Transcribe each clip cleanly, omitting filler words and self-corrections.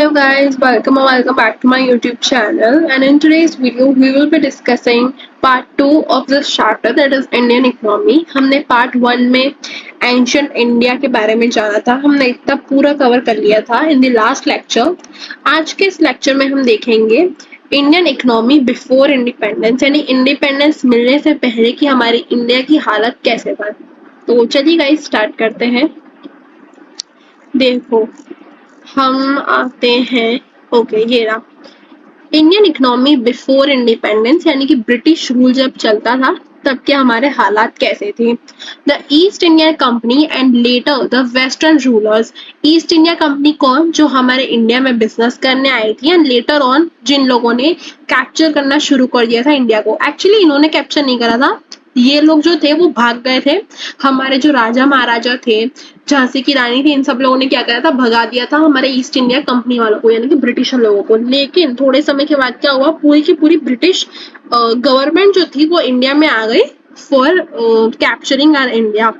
Hello guys, welcome back to my YouTube channel, and in today's video we will be discussing part 2 of this chapter, that is Indian economy. हमने part 1 में ancient India के बारे में जाना था, हमने इतना पूरा कवर कर लिया था in the last lecture. आज के इस lecture में हम देखेंगे इंडियन इकोनॉमी बिफोर इंडिपेंडेंस, यानी इंडिपेंडेंस मिलने से पहले की हमारी इंडिया की हालत कैसे था। तो चलिए गाइस स्टार्ट करते हैं। देखो हम आते हैं, ओके ये रहा इंडियन इकोनॉमी बिफोर इंडिपेंडेंस, यानी कि ब्रिटिश रूल जब चलता था तब के हमारे हालात कैसे थे। The East India Company and later the western rulers. East India company कौन, जो हमारे इंडिया में बिजनेस करने आई थी, एंड लेटर ऑन जिन लोगों ने कैप्चर करना शुरू कर दिया था इंडिया को। एक्चुअली इन्होंने कैप्चर नहीं करा था, ये लोग जो थे वो भाग गए थे। हमारे जो राजा महाराजा थे, झांसी की रानी थी, इन सब लोगों ने क्या करा था, भगा दिया था हमारे ईस्ट इंडिया कंपनी वालों को, यानी कि ब्रिटिशर लोगों को। लेकिन थोड़े समय के बाद क्या हुआ, पूरी की पूरी ब्रिटिश गवर्नमेंट जो थी वो इंडिया में आ गई for capturing our India.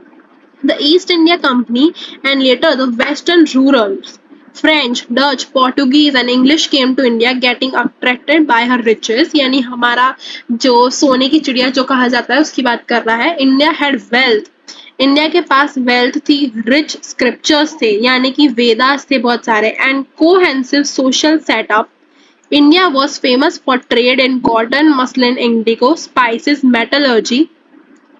The East India Company and later the western rulers, French, Dutch, Portuguese and English came to India getting attracted by her riches, यानी हमारा जो सोने की चिड़िया जो कहा जाता है उसकी बात कर रहा है। India had wealth, इंडिया के पास वेल्थ थी, रिच स्क्रिप्चर्स थे यानी कि वेदास थे बहुत सारे, and cohesive social setup. India was famous for trade in cotton, muslin, indigo, spices, metallurgy,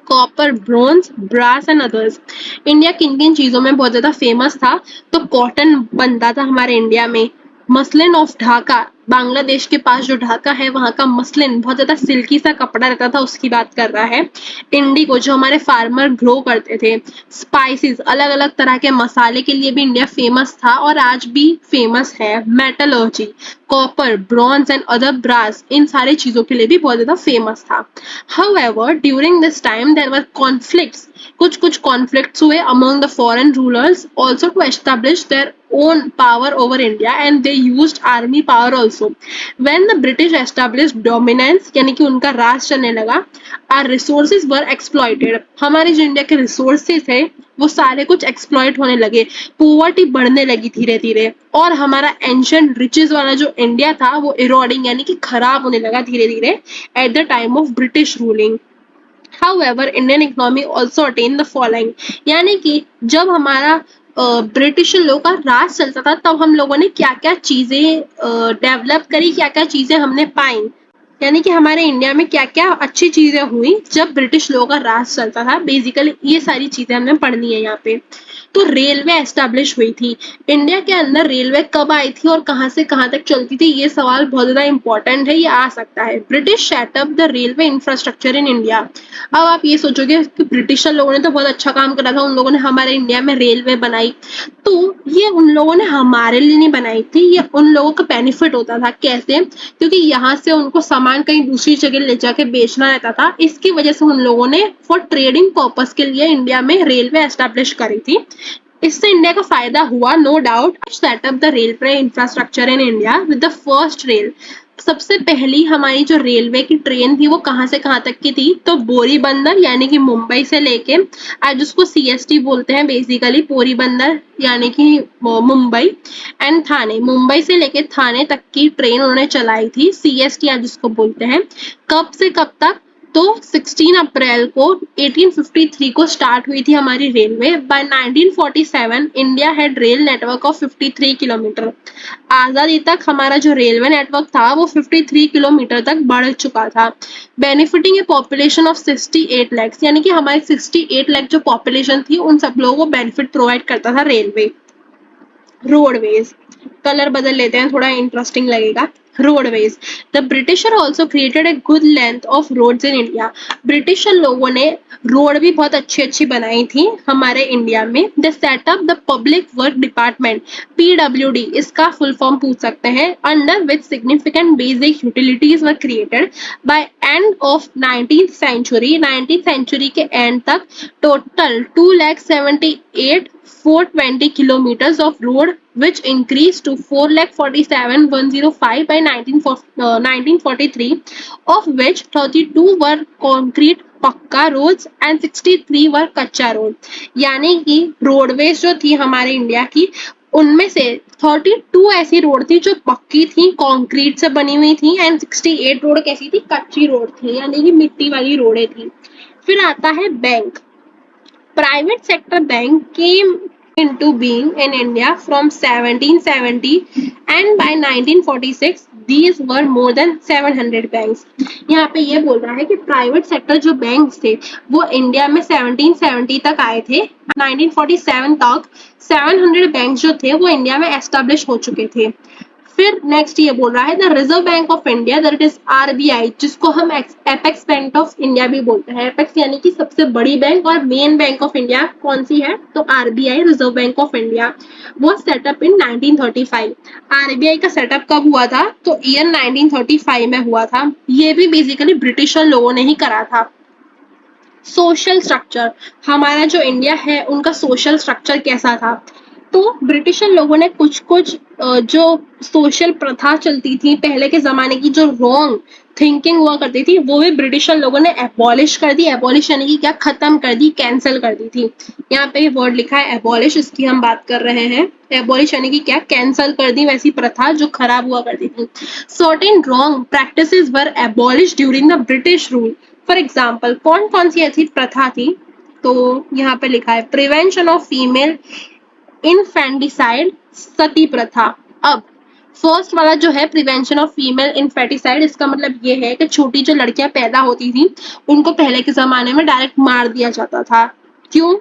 copper, bronze, brass and others. India किन किन चीजों में बहुत ज्यादा फेमस था, तो कॉटन बनता था हमारे इंडिया में, मसलिन ऑफ ढाका, बांग्लादेश के पास जो ढाका है वहां का मसलिन बहुत ज्यादा सिल्की सा कपड़ा रहता था, उसकी बात कर रहा है। इंडिगो जो हमारे फार्मर ग्रो करते थे, स्पाइसेस अलग अलग तरह के मसाले के लिए भी इंडिया फेमस था और आज भी फेमस है, metallurgy, copper, bronze and other brass, इन सारी चीजों के लिए भी बहुत ज्यादा फेमस था। However during this time there were conflicts, कुछ कॉन्फ्लिक्ट्स हुए among the foreign rulers also to establish their own power over India, and they used army power also. When the British established dominance, यानी कि उनका राज चलने लगा, our resources were exploited, हमारे जो India के रिसोर्सेज थे वो सारे कुछ एक्सप्लॉइट होने लगे, पोवर्टी बढ़ने लगी धीरे धीरे, और हमारा एंशियंट रिचेस वाला जो इंडिया था वो इरोडिंग यानी कि खराब होने लगा धीरे धीरे at the time of British ruling. However, Indian economy also attained the following, यानी कि जब हमारा ब्रिटिश लोगों का राज चलता था तब हम लोगों ने क्या क्या चीजें डेवलप करी, क्या क्या चीजें हमने पाई, यानी कि हमारे इंडिया में क्या क्या अच्छी चीजें हुई जब ब्रिटिश लोगों का राज चलता था। बेसिकली ये सारी चीजें हमने पढ़नी है यहाँ पे। तो रेलवे एस्टेब्लिश हुई थी इंडिया के अंदर। रेलवे कब आई थी और कहाँ से कहाँ तक चलती थी, ये सवाल बहुत ज्यादा इंपॉर्टेंट है, ये आ सकता है। British setup the railway infrastructure in India. अब आप ये सोचोगे कि ब्रिटिशर लोगों ने तो बहुत अच्छा काम करा था, उन लोगों ने हमारे इंडिया में रेलवे बनाई, तो ये उन लोगों ने हमारे लिए नहीं बनाई थी, ये उन लोगों का बेनिफिट होता था। कैसे, क्योंकि यहाँ से उनको सामान कहीं दूसरी जगह ले जाके बेचना रहता था, इसकी वजह से उन लोगों ने फॉर ट्रेडिंग पर्पस के लिए इंडिया में रेलवे एस्टेब्लिश करी थी। इससे इंडिया का फायदा हुआ, no doubt. Setup the railway infrastructure in India with the first rail. सबसे पहली हमारी जो रेलवे की ट्रेन थी वो कहाँ से कहाँ तक की थी, तो बोरी बंदर यानी कि मुंबई से लेके, आज उसको सीएसटी बोलते हैं बेसिकली, बोरी बंदर यानी कि मुंबई, एंड थाने, मुंबई से लेके थाने तक की ट्रेन उन्होंने चलाई थी, सीएसटी आज उसको बोलते हैं। कब से कब तक, तो 16 अप्रैल को 1853 को स्टार्ट हुई थी हमारी railway. By 1947 India had rail network of 53 kilometre. आजादी तक हमारा जो रेलवे नेटवर्क था वो 53 किलोमीटर तक बढ़ चुका था, benefiting A population of 68 lakh, यानी कि हमारी 68 लाख जो पॉपुलेशन थी उन सब लोगों को बेनिफिट प्रोवाइड करता था रेलवे। रोडवेज, कलर बदल लेते हैं थोड़ा इंटरेस्टिंग लगेगा। Roadways, the britisher also created a good length of roads in India. Britisher लोगों ने रोड भी बहुत अच्छी अच्छी बनाई थी हमारे इंडिया में। The setup the public work department, PWD इसका फुल फॉर्म पूछ सकते हैं, under which significant basic utilities were created by end of 19th century. 19th century के एंड तक total 2,78,420 kilometers of road, which increased to 4,47,105 by 1943, of which 32 were concrete पक्का roads and 63 वर कच्चा road. यानी कि roadways जो थी हमारे India की उनमें से 32 ऐसी रोड थी जो पक्की थी, कंक्रीट से बनी हुई थी, एंड 68 रोड कैसी थी, कच्ची रोड थी, यानी कि मिट्टी वाली रोडें थी। फिर आता है bank. Private sector bank came into being in India from 1770 and by 1946 these were more than 700 banks. यहाँ पे ये बोल रहा है कि प्राइवेट सेक्टर जो बैंक्स थे वो इंडिया में 1770 तक आए थे। 1947 तक 700 बैंक जो थे वो इंडिया में एस्टेब्लिश हो चुके थे। फिर नेक्स्ट ये बोल रहा है the reserve bank of India that is RBI, जिसको हम एपेक्स बैंक ऑफ इंडिया भी बोलते हैं। एपेक्स यानी कि सबसे बड़ी बैंक और मेन बैंक ऑफ इंडिया कौन सी है, तो RBI, reserve bank of India, वो सेटअप इन 1935। आरबीआई का सेटअप कब हुआ था, तो ईयर 1935 में हुआ था। ये भी बेसिकली ब्रिटिशर लोगों ने ही करा था। सोशल स्ट्रक्चर, हमारा जो इंडिया है उनका सोशल स्ट्रक्चर कैसा था, तो ब्रिटिशर लोगों ने कुछ कुछ जो सोशल प्रथा चलती थी पहले के जमाने की, जो रॉन्ग थिंकिंग हुआ करती थी, वो भी ब्रिटिशर लोगों ने एबॉलिश कर दी। एबॉलिश यानी कि क्या, खत्म कर दी, कैंसिल कर दी थी। यहाँ पे वर्ड लिखा है एबॉलिश, इसकी हम बात कर रहे हैं। एबॉलिश यानी कि क्या, कैंसिल कर दी वैसी प्रथा जो खराब हुआ करती थी। Certain wrong practices were abolish during the British rule. For example कौन कौन सी ऐसी प्रथा थी, तो यहाँ पे लिखा है प्रिवेंशन ऑफ फीमेल इनफेंटिसाइड, सती प्रथा। अब फर्स्ट वाला जो है प्रिवेंशन ऑफ फीमेल इनफेटिसाइड, इसका मतलब ये है कि छोटी जो लड़कियां पैदा होती थी उनको पहले के जमाने में डायरेक्ट मार दिया जाता था। क्यों,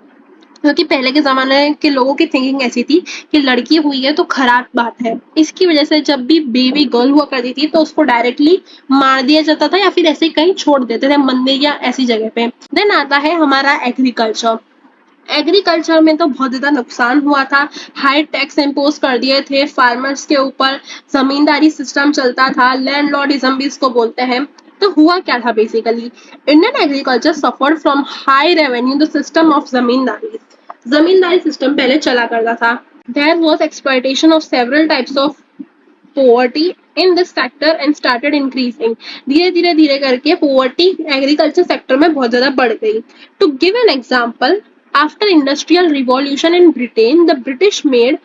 क्योंकि पहले के जमाने के लोगों की थिंकिंग ऐसी थी कि लड़की हुई है तो खराब बात है। इसकी वजह से जब भी बेबी गर्ल हुआ करती थी तो उसको डायरेक्टली मार दिया जाता था या फिर ऐसे कहीं छोड़ देते थे मंदिर या ऐसी जगह पे। देन आता है हमारा एग्रीकल्चर। एग्रीकल्चर में तो बहुत ज्यादा नुकसान हुआ था। हाई टैक्स इम्पोज कर दिए थे फार्मर्स के ऊपर, जमींदारी सिस्टम चलता था, लैंडलॉर्डिज्म भी इसको बोलते हैं। तो हुआ क्या था basically, Indian agriculture suffered from high revenue the system of zamindari. Zamindari system पहले चला करता था। There was exploitation of several types of poverty in this sector and started increasing. धीरे धीरे करके पोवर्टी एग्रीकल्चर सेक्टर में बहुत ज्यादा बढ़ गई। To give an example, after industrial revolution in Britain the British made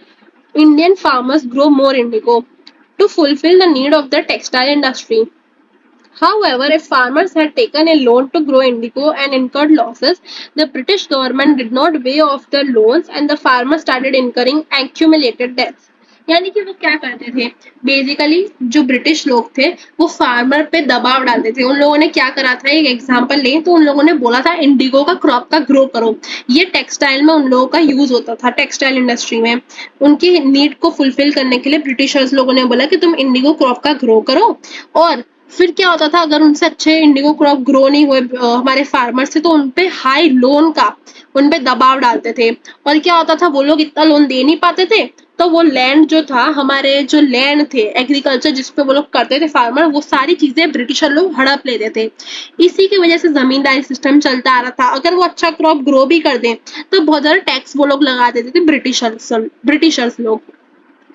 Indian farmers grow more indigo to fulfil the need of the textile industry. However, if farmers had taken a loan to grow indigo and incurred losses, the British government did not pay off the loans and the farmers started incurring accumulated debts. यानी कि वो क्या करते थे, basically जो British लोग थे वो फार्मर पे दबाव डालते थे। उन लोगों ने क्या करा था, एक एग्जांपल लें तो उन लोगों ने बोला था इंडिगो का क्रॉप का ग्रो करो। ये टेक्सटाइल में उन लोगों का यूज होता था, टेक्सटाइल इंडस्ट्री में उनकी नीड को फुलफिल करने के लिए ब्रिटिशर्स लोगों ने बोला कि तुम इंडिगो क्रॉप का ग्रो करो। और फिर क्या होता था, अगर उनसे अच्छे इंडिगो क्रॉप ग्रो नहीं हुए हमारे फार्मर्स से, तो उनपे हाई लोन का उनपे दबाव डालते थे। और क्या होता था, वो लोग इतना लोन दे नहीं पाते थे तो वो लैंड जो था, हमारे जो लैंड थे एग्रीकल्चर जिसपे वो लोग करते थे फार्मर, वो सारी चीजें ब्रिटिशर लोग हड़प लेते थे। इसी की वजह से जमींदारी सिस्टम चलता आ रहा था। अगर वो अच्छा क्रॉप ग्रो भी कर दें तो बहुत ज्यादा टैक्स वो लोग लगा देते थे ब्रिटिशर्स लोग।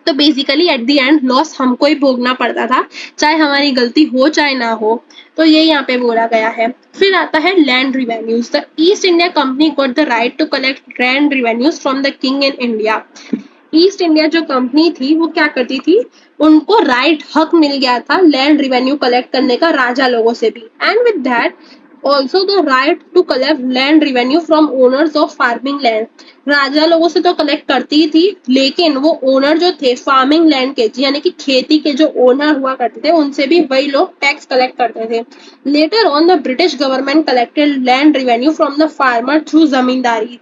तो basically at the end loss हमको ही भोगना पड़ता था, चाहे हमारी गलती हो चाहे ना हो। तो ये यहाँ पे बोला गया है। फिर आता है land revenues. The East India Company got the right to collect land revenues from the king in India. East India जो कंपनी थी वो क्या करती थी, उनको राइट हक मिल गया था लैंड रिवेन्यू कलेक्ट करने का राजा लोगों से भी, and with that also the right to collect land revenue from owners of farming land. राजा लोगों से तो कलेक्ट करती ही थी, लेकिन वो ओनर जो थे फार्मिंग लैंड के, यानी कि खेती के जो ओनर हुआ करते थे, उनसे भी वही लोग टैक्स कलेक्ट करते थे। Later on the British government collected land revenue from the farmer through zamindari.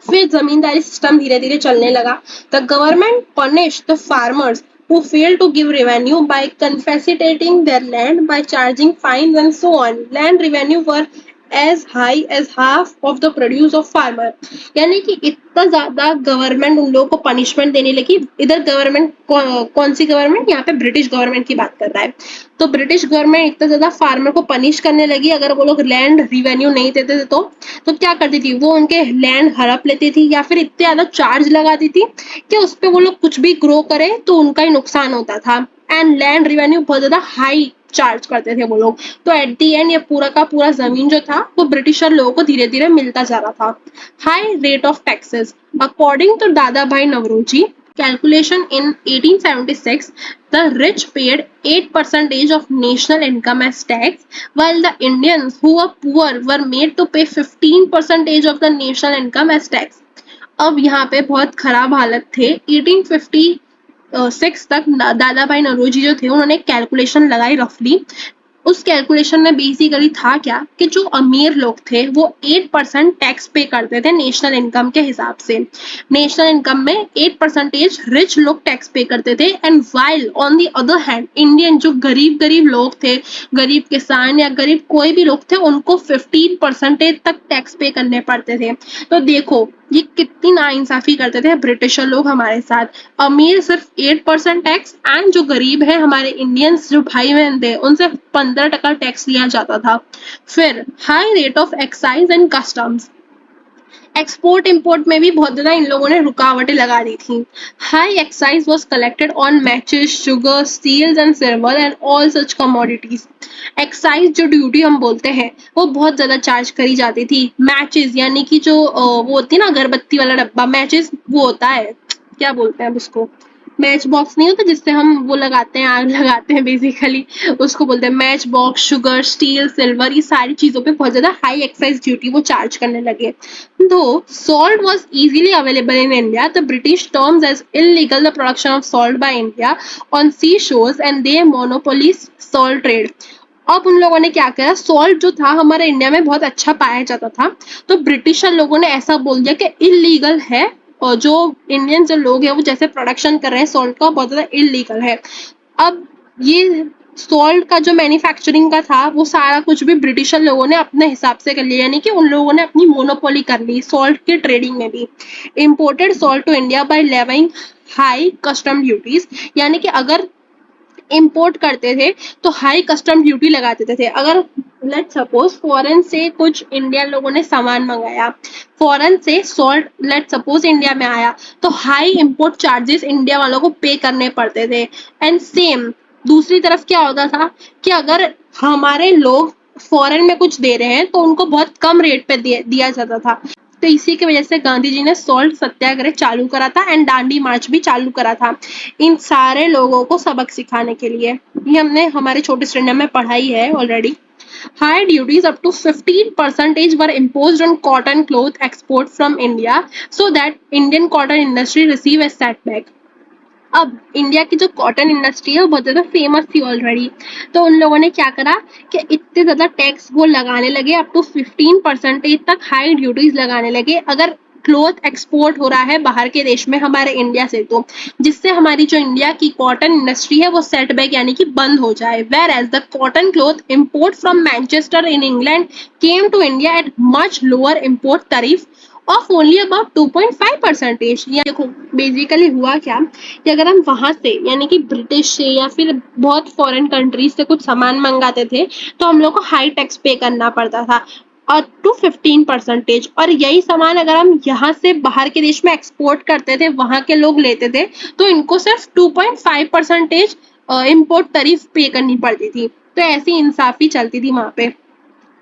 फिर जमींदारी सिस्टम धीरे धीरे चलने लगा। The government punish the farmers who failed to give revenue by confiscating their land, by charging fines and so on. Land revenue were as high as half of the produce of farmer. यानी कि इतना ज्यादा government उन लोगों को punishment देने लगी। इधर गवर्नमेंट कौन सी गवर्नमेंट, यहाँ पे ब्रिटिश गवर्नमेंट की बात कर रहा है। तो ब्रिटिश गवर्नमेंट इतना ज्यादा फार्मर को पनिश करने लगी, अगर वो लोग लैंड रिवेन्यू नहीं देते थे तो क्या करती थी, वो उनके लैंड हड़प लेती थी या फिर इतने ज्यादा चार्ज लगाती थी कि उस पे वो लोग कुछ भी ग्रो करे तो उनका ही नुकसान होता था। एंड लैंड रिवेन्यू बहुत ज्यादा हाई चार्ज करते थे वो लोग। तो एट दी एंड ये पूरा का पूरा जमीन जो था वो ब्रिटिशर लोगों को धीरे धीरे मिलता जा रहा था। High rate of taxes. According to Dadabhai Naoroji, calculation in 1876, the rich paid 8% of national income as tax, while the Indians who were poor were made to pay 15% of the national income as tax. अब यहाँ पे बहुत खराब हालत थे 1856 तक दादा भाई नौरोजी जो थे उन्होंने कैलकुलेशन लगाई रफली उस कैलकुलेशन में बेसिकली था क्या कि जो अमीर लोग थे वो 8% टैक्स पे करते थे नेशनल इनकम के हिसाब से नेशनल इनकम में 8% रिच लोग टैक्स पे करते थे and while on the other hand Indian जो गरीब गरीब लोग थे गरीब किसान या गरीब कोई भी लोग थे उनको 15% तक टैक्स पे करने पड़ते थे तो देखो ये कितनी नाइंसाफी करते थे ब्रिटिशर लोग हमारे साथ अमीर सिर्फ 8% टैक्स एंड जो गरीब है हमारे इंडियंस जो भाई बहन थे उनसे 15% टैक्स लिया जाता था फिर high rate of excise and customs export import में भी बहुत ज्यादा इन लोगों ने रुकावटें लगा दी थी high excise was collected on matches sugar steels and silver and all such commodities excise जो ड्यूटी हम बोलते हैं वो बहुत ज्यादा चार्ज करी जाती थी मैचेस यानी कि जो वो होती है ना अगरबत्ती वाला डब्बा मैचेस वो होता है क्या बोलते हैं अब उसको मैच बॉक्स नहीं होता जिससे हम वो लगाते हैं आग लगाते हैं बेसिकली उसको बोलते हैं match box sugar steel silver ये सारी चीजों पे बहुत ज्यादा हाई एक्साइज ड्यूटी वो चार्ज करने लगे दो salt was easily available in India the British terms as illegal the production of salt by India on seashores and they monopolized salt trade अब उन लोगों ने क्या किया सॉल्ट जो था हमारे इंडिया में बहुत अच्छा पाया जाता था तो ब्रिटिशर लोगों ने ऐसा बोल दिया कि इलीगल है और जो इंडियन जो लोग हैं वो जैसे प्रोडक्शन कर रहे हैं सॉल्ट का बहुत ज्यादा इलीगल है अब ये सॉल्ट का जो मैन्युफैक्चरिंग का था वो सारा कुछ भी ब्रिटिशर लोगों ने अपने हिसाब से कर लिया यानी कि उन लोगों ने अपनी मोनोपोली कर ली सॉल्ट की ट्रेडिंग में भी imported salt to India by levying high custom duties यानी कि अगर इंपोर्ट करते थे तो हाई कस्टम ड्यूटी लगा देते थे अगर लेट सपोज फॉरेन से कुछ इंडियन लोगों ने सामान मंगाया फॉरेन से सॉल्ट लेट सपोज इंडिया में आया तो हाई इंपोर्ट चार्जेस इंडिया वालों को पे करने पड़ते थे एंड सेम दूसरी तरफ क्या होता था कि अगर हमारे लोग फॉरेन में कुछ दे रहे हैं तो उनको बहुत कम रेट पे दिया जाता था तो इसी की वजह से गांधी जी ने सॉल्ट सत्याग्रह चालू करा था एंड दांडी मार्च भी चालू करा था इन सारे लोगों को सबक सिखाने के लिए ये हमने हमारे छोटे स्टैंडर्ड में पढ़ाई है already High duties up to 15% were imposed on cotton cloth export from India so that Indian cotton industry receive a setback. अब इंडिया की जो कॉटन इंडस्ट्री है वो बहुत ज्यादा फेमस थी ऑलरेडी तो उन लोगों ने क्या करा कि इतने ज्यादा टैक्स वो लगाने लगे अप टू 15% तक हाई ड्यूटीज लगाने लगे अगर क्लोथ एक्सपोर्ट हो रहा है बाहर के देश में हमारे इंडिया से तो जिससे हमारी जो इंडिया की कॉटन इंडस्ट्री है वो सेटबैक यानी कि बंद हो जाए whereas the cotton cloth import from Manchester in England came to India at much lower import tariff of only about 2.5%। ये देखो बेसिकली हुआ क्या कि अगर हम वहां से यानी कि ब्रिटिश से या फिर बहुत फॉरेन कंट्रीज से कुछ सामान मंगाते थे तो हम लोग को हाई टैक्स पे करना पड़ता था और टू 15% और यही सामान अगर हम यहाँ से बाहर के देश में एक्सपोर्ट करते थे वहां के लोग लेते थे तो इनको सिर्फ 2.5% इम्पोर्ट टैरिफ पे करनी पड़ती थी तो ऐसी इंसाफी चलती थी वहां पे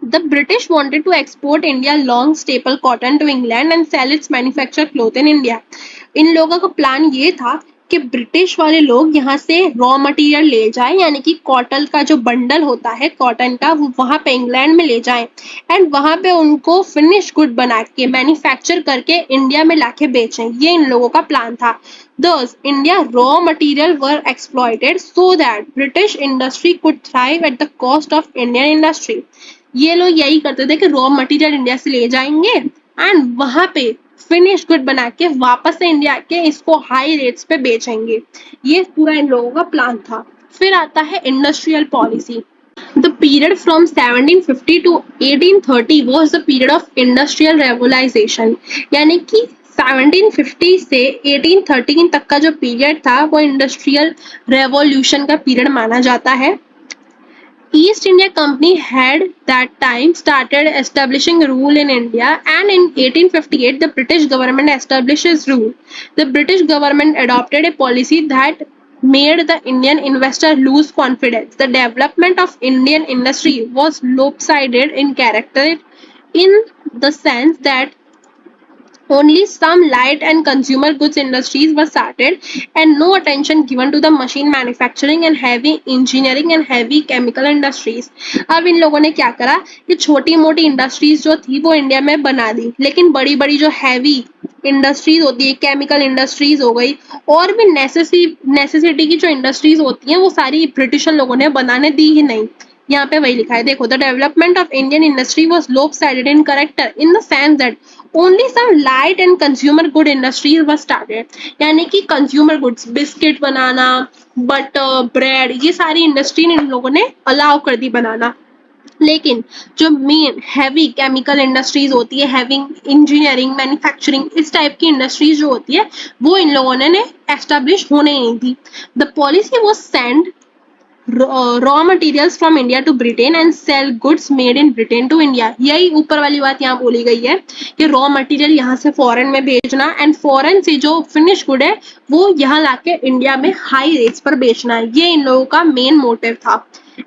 The British wanted to export India long staple cotton to England and sell its manufactured cloth in India. इन लोगों का प्लान ये था कि ब्रिटिश वाले लोग यहाँ से रॉ मटेरियल ले जाएं यानी कि कॉटन का जो बंडल होता है कॉटन का वो वहाँ पे इंग्लैंड में ले जाएं एंड वहाँ पे उनको फिनिश गुड बना के मैन्युफैक्चर करके इंडिया में लाके बेचें ये इन लोगों का प्लान था Thus, India raw material were exploited so that British industry could thrive at the cost of Indian industry. ये लोग यही करते थे कि रॉ मटेरियल इंडिया से ले जाएंगे एंड वहां पे फिनिश गुड बना के वापस से इंडिया के इसको हाई रेट्स पे बेचेंगे ये पूरा इन लोगों का प्लान था फिर आता है industrial policy The period from 1750 to 1830 was the period of industrial revolution यानी कि 1750 से 1813 तक का जो पीरियड था वो इंडस्ट्रियल रेवोल्यूशन का पीरियड माना जाता है East India Company had that time started establishing rule in India and in 1858 the British government established its rule. The British government adopted a policy that made the Indian investor lose confidence. The development of Indian industry was lopsided in character in the sense that Only some light and consumer goods industries were started and no attention given to the machine manufacturing and heavy engineering and heavy chemical industries. अब इन लोगों ने क्या करा कि छोटी मोटी industries जो थी वो इंडिया में बना दी, लेकिन बड़ी बड़ी जो हैवी इंडस्ट्रीज होती है, केमिकल इंडस्ट्रीज हो गई और भी नेसेसिटी की जो इंडस्ट्रीज होती हैं वो सारी ब्रिटिशर लोगों ने बनाने दी ही नहीं. यहाँ पे वही लिखा है, देखो, the development of Indian industry was lopsided in character in the sense that only some light and consumer good industries were started. यानी कि कंज्यूमर गुड्स, बिस्किट बनाना, बटर, ब्रेड, ये सारी इंडस्ट्री इन लोगों ने अलाउ कर दी बनाना. लेकिन जो मेन हैवी केमिकल इंडस्ट्रीज होती है, हैवी इंजीनियरिंग, मैन्युफैक्चरिंग, इस टाइप की इंडस्ट्रीज जो होती है वो इन लोगों ने एस्टेब्लिश होने ही नहीं दी. The policy was send raw materials from India to Britain and sell goods made in Britain to India. यही ऊपर वाली बात यहाँ बोली गई है कि रॉ मटेरियल यहाँ से फॉरेन में भेजना एंड फॉरेन से जो फिनिश गुड है वो यहाँ लाके इंडिया में हाई रेट्स पर बेचना है. ये इन लोगों का मेन मोटिव था.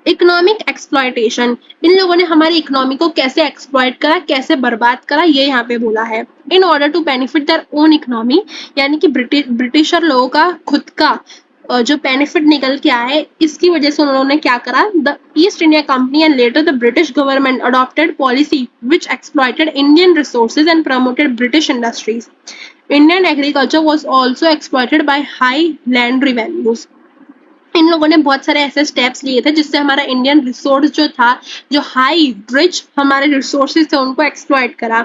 इकोनॉमिक एक्सप्लॉयटेशन, इन लोगों ने हमारी इकोनॉमी को कैसे एक्सप्लॉयट करा, कैसे बर्बाद करा, ये यहाँ पे बोला है. In order to benefit their own economy, यानी कि ब्रिटिशर लोगों का खुद का जो बेनिफिट निकल के आए, इसकी वजह से उन्होंने क्या करा, the East India Company and later the British government adopted policy which exploited Indian resources and promoted British industries. Indian agriculture was also exploited by high land revenues. इन लोगों ने बहुत सारे ऐसे स्टेप्स लिए थे जिससे हमारा इंडियन रिसोर्स जो था, जो हाई रिच हमारे रिसोर्सेज थे, उनको एक्सप्लॉइट करा.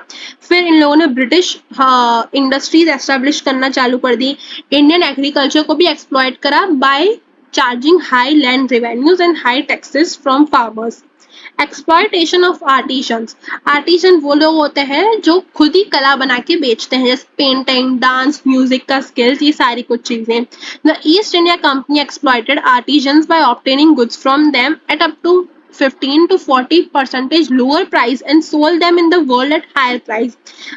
फिर इन लोगों ने ब्रिटिश इंडस्ट्रीज एस्टेब्लिश करना चालू कर दी. इंडियन एग्रीकल्चर को भी एक्सप्लॉइट करा by charging high land revenues and high taxes from farmers. Exploitation of artisans, artisan वो लोग होते हैं जो खुद ही कला बना के बेचते हैं, जैसे पेंटिंग, डांस, म्यूजिक का स्किल्स, ये सारी कुछ चीजें. The East India Company exploited artisans by obtaining goods from them at up to 15 to 40% lower price and sold them in the world at higher price.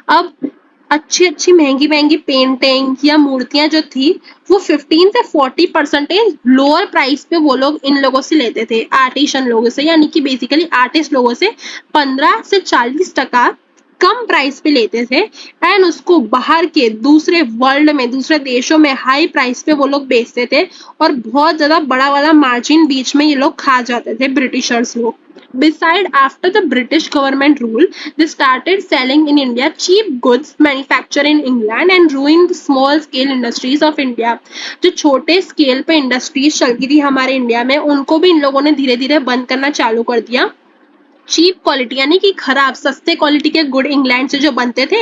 अब अच्छी अच्छी महंगी महंगी पेंटिंग या मूर्तियां जो थी वो 15 से 40% लोअर प्राइस पे वो लोग इन लोगों से लेते थे, आर्टिशन लोगों से, यानी कि बेसिकली आर्टिस्ट लोगों से 15 से 40% कम प्राइस पे लेते थे एंड उसको बाहर के दूसरे वर्ल्ड में, दूसरे देशों में हाई प्राइस पे वो लोग बेचते थे और बहुत ज्यादा बड़ा वाला मार्जिन बीच में ये लोग खा जाते थे, ब्रिटिशर्स लोग. Beside, after the British government rule, they started selling in India cheap goods manufactured in England and ruined the small scale industries of India. जो छोटे स्केल पे इंडस्ट्रीज चलती थी हमारे इंडिया में, उनको भी इन लोगों ने धीरे धीरे बंद करना चालू कर दिया. चीप क्वालिटी यानी कि खराब सस्ते क्वालिटी के गुड इंग्लैंड से जो बनते थे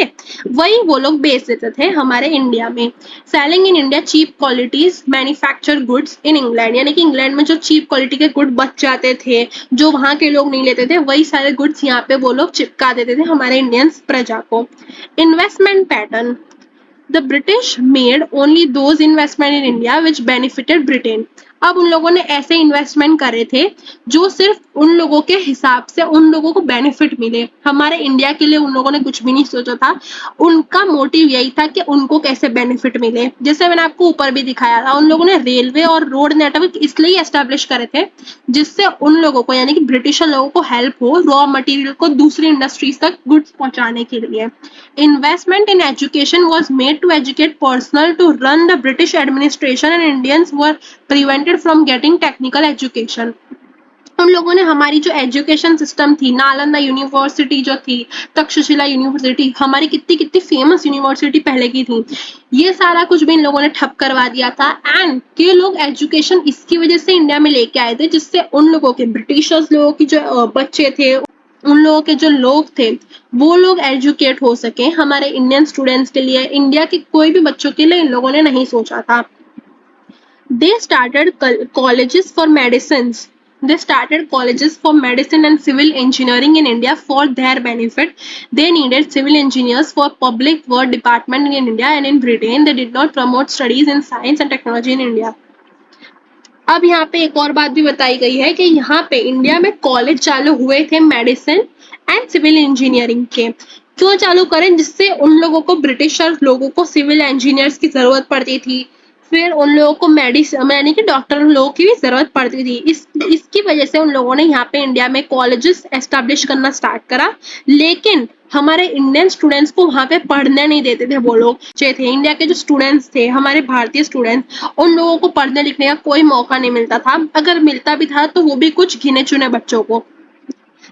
वही वो लोग बेच देते थे हमारे इंडिया में. Selling in India cheap qualities manufacture goods in England, यानी कि इंग्लैंड में जो चीप क्वालिटी के गुड बच जाते थे, जो वहां के लोग नहीं लेते थे, वही सारे गुड्स यहाँ पे वो लोग चिपका देते थे हमारे इंडियन प्रजा को. Investment pattern, The British made only those investment in India which benefited Britain. अब उन लोगों ने ऐसे इन्वेस्टमेंट करे थे जो सिर्फ उन लोगों के हिसाब से उन लोगों को बेनिफिट मिले. हमारे इंडिया के लिए उन लोगों ने कुछ भी नहीं सोचा था, उनका मोटिव यही था कि उनको कैसे बेनिफिट मिले. जैसे मैंने आपको ऊपर भी दिखाया था, उन लोगों ने रेलवे और रोड नेटवर्क इसलिए एस्टेब्लिश करे थे जिससे उन लोगों को, यानी कि ब्रिटिशर लोगों को हेल्प हो रॉ मटेरियल को दूसरी इंडस्ट्रीज तक गुड्स पहुंचाने के लिए. Investment in education was made to educate personnel to run the British administration and Indians were prevented from getting technical education. उन लोगों ने हमारी जो एजुकेशन सिस्टम थी, नालंदा यूनिवर्सिटी जो थी, तक्षशिला यूनिवर्सिटी, हमारी कितनी कितनी फेमस यूनिवर्सिटी पहले की थी, ये सारा कुछ भी इन लोगों ने ठप करवा दिया था. एंड के लोग एजुकेशन इसकी वजह से इंडिया में लेके आए थे जिससे उन लोगों के, ब्रिटिशर्स लोगों की जो बच्चे थे, उन लोगों के जो लोग थे वो लोग एजुकेट हो सके. हमारे इंडियन स्टूडेंट्स के लिए, इंडिया के कोई भी बच्चों के लिए इन लोगों ने नहीं सोचा था. They started colleges for medicines. They started colleges for medicine and civil engineering in India for their benefit. They needed civil engineers for public work department in India and in Britain. They did not promote studies in science and technology in India. अब यहाँ पे एक और बात भी बताई गई है कि यहाँ पे इंडिया में कॉलेज चालू हुए थे मेडिसिन एंड सिविल इंजीनियरिंग के. क्यों चालू करें? जिससे उन लोगों को, ब्रिटिशर लोगों को सिविल इंजीनियर्स की जरूरत पड़ती थी, फिर उन लोगों को मेडिसिन यानी कि डॉक्टर लोगों की भी जरूरत पड़ती थी। इसकी वजह से उन लोगों ने यहाँ पे इंडिया में कॉलेजेस एस्टेब्लिश करना स्टार्ट करा। लेकिन हमारे इंडियन स्टूडेंट्स को वहाँ पे पढ़ने नहीं देते थे वो लोग जो थे। इंडिया के जो स्टूडेंट्स थे, हमारे भारतीय स्टूडेंट्स, उन लोगों को पढ़ने लिखने का कोई मौका नहीं मिलता था। अगर मिलता भी था तो वो भी कुछ गिने चुने बच्चों को।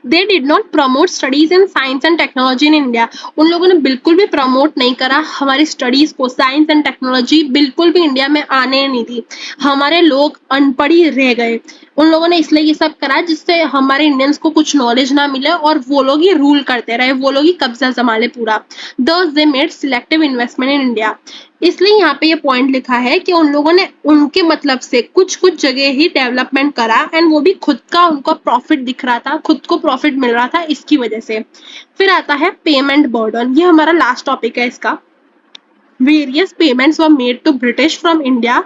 They did not promote studies in science and technology in India. उन लोगों ने बिल्कुल भी प्रमोट नहीं करा हमारी स्टडीज को। साइंस एंड टेक्नोलॉजी बिल्कुल भी इंडिया में आने नहीं दी। हमारे लोग अनपढ़ ही रह गए। उन लोगों ने इसलिए ये सब करा जिससे हमारे इंडियंस को कुछ नॉलेज ना मिले और वो लोग ही रूल करते रहे, वो लोग ही कब्जा जमा ले पूरा। दस they made selective investment in India. इसलिए यहाँ पे ये पॉइंट लिखा है कि उन लोगों ने उनके मतलब से कुछ कुछ जगह ही डेवलपमेंट करा एंड वो भी खुद का उनको प्रॉफिट दिख रहा था, खुद को प्रॉफिट मिल रहा था इसकी वजह से। फिर आता है पेमेंट बर्डन, ये हमारा लास्ट टॉपिक है इसका। Various payments were made to British from India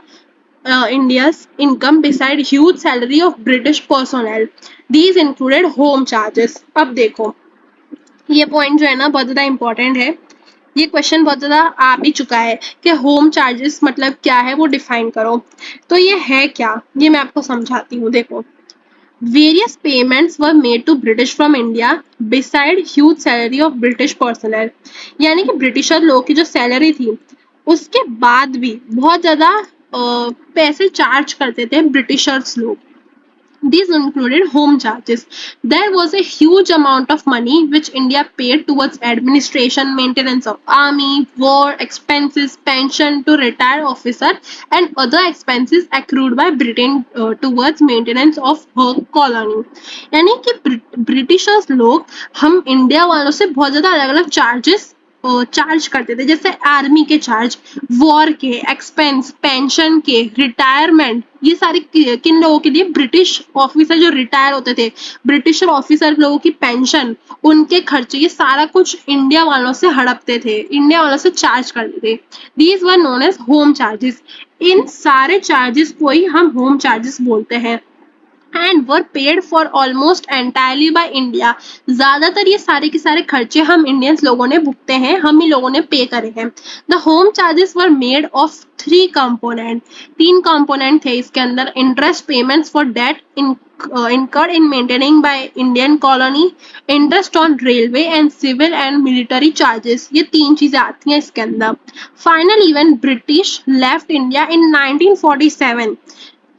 India's income beside huge salary of British personnel. These included home charges. अब देखो ये पॉइंट जो है ना बहुत ज्यादा इंपॉर्टेंट है। ये क्वेश्चन बहुत ज्यादा आ भी चुका है कि होम चार्जेस मतलब क्या है, वो डिफाइन करो। तो ये है क्या, ये मैं आपको समझाती हूँ। देखो, various payments were made to British from India beside huge salary of British personal. यानी कि ब्रिटिशर लोगों की जो सैलरी थी उसके बाद भी बहुत ज्यादा पैसे चार्ज करते थे ब्रिटिशर्स लोग। These included home charges. There was a huge amount of money which India paid towards administration, maintenance of army, war expenses, pension to retired officer, and other expenses accrued by Britain towards maintenance of her colony. यानी कि Britishers लोग हम India वालों से बहुत ज्यादा अलग अलग चार्जेस चार्ज करते थे, जैसे आर्मी के चार्ज, वॉर के एक्सपेंस, पेंशन के, रिटायरमेंट। ये सारे किन लोगों के लिए? ब्रिटिश ऑफिसर जो रिटायर होते थे, ब्रिटिशर ऑफिसर लोगों की पेंशन, उनके खर्चे, ये सारा कुछ इंडिया वालों से हड़पते थे, इंडिया वालों से चार्ज करते थे। These were known as home charges. इन सारे चार्जेस को ही हम होम चार्जेस बोलते हैं and were paid for almost entirely by India. ज्यादातर ये सारे के सारे खर्चे हम इंडियंस लोगों ने भुगते हैं, हम ही लोगों ने पे करे हैं। The home charges were made of three component. तीन कंपोनेंट थे इसके अंदर। Interest payments for debt incurred in maintaining by Indian colony, interest on railway and civil and military charges। ये तीन चीजें आती हैं इसके अंदर। Finally, when British left India in 1947,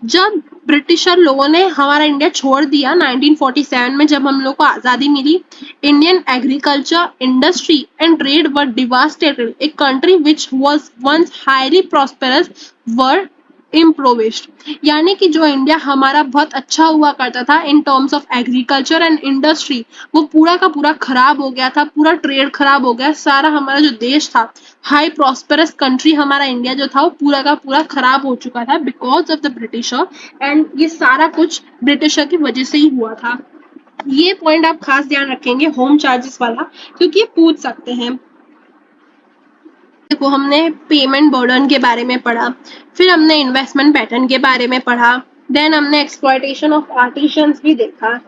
जब ब्रिटिशर लोगों ने हमारा इंडिया छोड़ दिया 1947 में, जब हम लोग को आजादी मिली, Indian agriculture, industry and trade were devastated. A country which was once highly prosperous were improvised. यानी कि जो इंडिया हमारा बहुत अच्छा हुआ करता था in terms of agriculture and industry, वो पूरा का पूरा खराब हो गया था, पूरा ट्रेड खराब हो गया, सारा हमारा जो देश था, हाई प्रॉस्पेरस कंट्री हमारा इंडिया जो था, वो पूरा का पूरा खराब हो चुका था because of the britisher. And ये सारा कुछ ब्रिटिशर की वजह से ही हुआ था। ये पॉइंट आप खास ध्यान रखेंगे होम चार्जेस वाला, क्योंकि ये पूछ सकते हैं। देखो, हमने पेमेंट बर्डन के बारे में पढ़ा, फिर हमने इन्वेस्टमेंट पैटर्न के बारे में पढ़ा, देन हमने एक्सप्लॉयटेशन ऑफ आर्टिशंस भी देखा।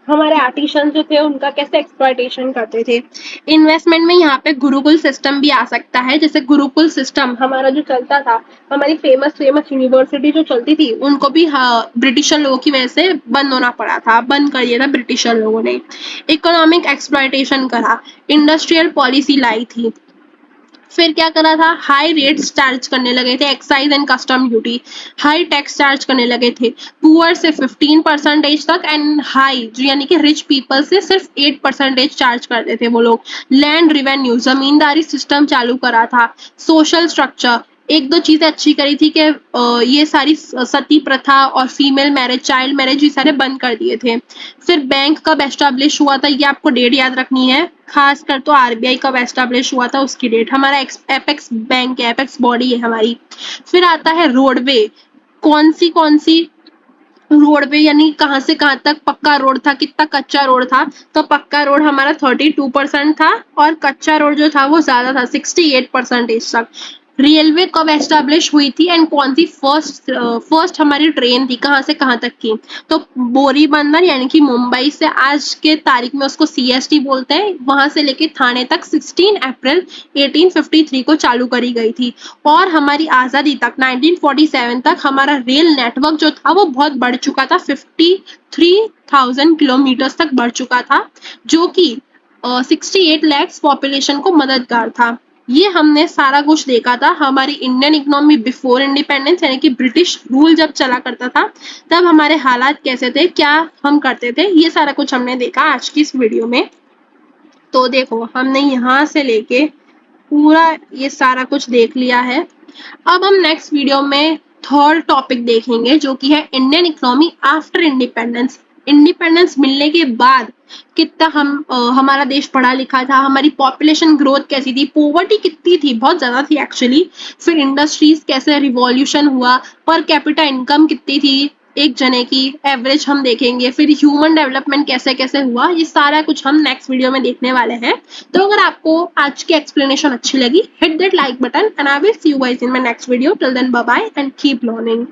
हमारे आर्टिशन जो थे उनका कैसे एक्सप्लॉयटेशन करते थे। इन्वेस्टमेंट में यहाँ पे गुरुकुल सिस्टम भी आ सकता है। जैसे गुरुकुल सिस्टम हमारा जो चलता था, हमारी फेमस यूनिवर्सिटी जो चलती थी, उनको भी ब्रिटिशर लोगों की वजह से बंद होना पड़ा था, बंद कर दिया था ब्रिटिशर लोगों ने। इकोनॉमिक एक्सप्लॉयटेशन करा, इंडस्ट्रियल पॉलिसी लाई थी। फिर क्या करा था? हाई रेट्स चार्ज करने लगे थे, excise and custom duty, high tax charge करने लगे थे। पुअर से 15% तक एंड हाई यानी कि रिच पीपल से सिर्फ 8% चार्ज करते थे वो लोग। लैंड रिवेन्यू, जमींदारी सिस्टम चालू करा था। सोशल स्ट्रक्चर, एक दो चीजें अच्छी करी थी कि ये सारी सती प्रथा और फीमेल मैरिज, चाइल्ड मैरिज, ये सारे बंद कर दिए थे। फिर बैंक कब एस्टेब्लिश हुआ था, ये आपको डेट याद रखनी है, खासकर तो आरबीआई कब एस्टेब्लिश हुआ था उसकी डेट। हमारा एपेक्स बैंक है, एपेक्स बॉडी है हमारी। फिर आता है रोडवे, कौन सी रोडवे यानी कहाँ से कहाँ तक पक्का रोड था, कितना कच्चा रोड था। तो पक्का रोड हमारा 32% था और कच्चा रोड जो था वो ज्यादा था, 68% तक। रेलवे कब एस्टेब्लिश हुई थी एंड कौन सी फर्स्ट हमारी ट्रेन थी कहाँ से कहाँ तक की? तो बोरी बंदर यानी कि मुंबई से आज के तारीख में उसको सीएसटी बोलते हैं, वहां से लेके थाने तक 16 अप्रैल 1853 को चालू करी गई थी। और हमारी आजादी तक 1947 तक हमारा रेल नेटवर्क जो था वो बहुत बढ़ चुका था, 53,000 किलोमीटर तक बढ़ चुका था, जो कि 68 लैक्स पॉपुलेशन को मददगार था। ये हमने सारा कुछ देखा था। हमारी इंडियन इकोनॉमी बिफोर इंडिपेंडेंस यानी कि ब्रिटिश रूल जब चला करता था तब हमारे हालात कैसे थे, क्या हम करते थे, ये सारा कुछ हमने देखा आज की इस वीडियो में। तो देखो हमने यहाँ से लेके पूरा ये सारा कुछ देख लिया है। अब हम नेक्स्ट वीडियो में थर्ड टॉपिक देखेंगे जो कि है Indian economy after independence. Independence मिलने के बाद कितना हमारा देश पढ़ा लिखा था, हमारी पॉपुलेशन ग्रोथ कैसी थी, पॉवर्टी कितनी थी, बहुत ज्यादा थी एक्चुअली। फिर इंडस्ट्रीज कैसे रिवॉल्यूशन हुआ, पर कैपिटा इनकम कितनी थी एक जने की एवरेज हम देखेंगे, फिर ह्यूमन डेवलपमेंट कैसे कैसे हुआ, ये सारा कुछ हम नेक्स्ट वीडियो में देखने वाले हैं। तो अगर आपको आज की एक्सप्लेनेशन अच्छी लगी, hit that like button and I will see you guys in my next video. Till then bye bye and keep learning.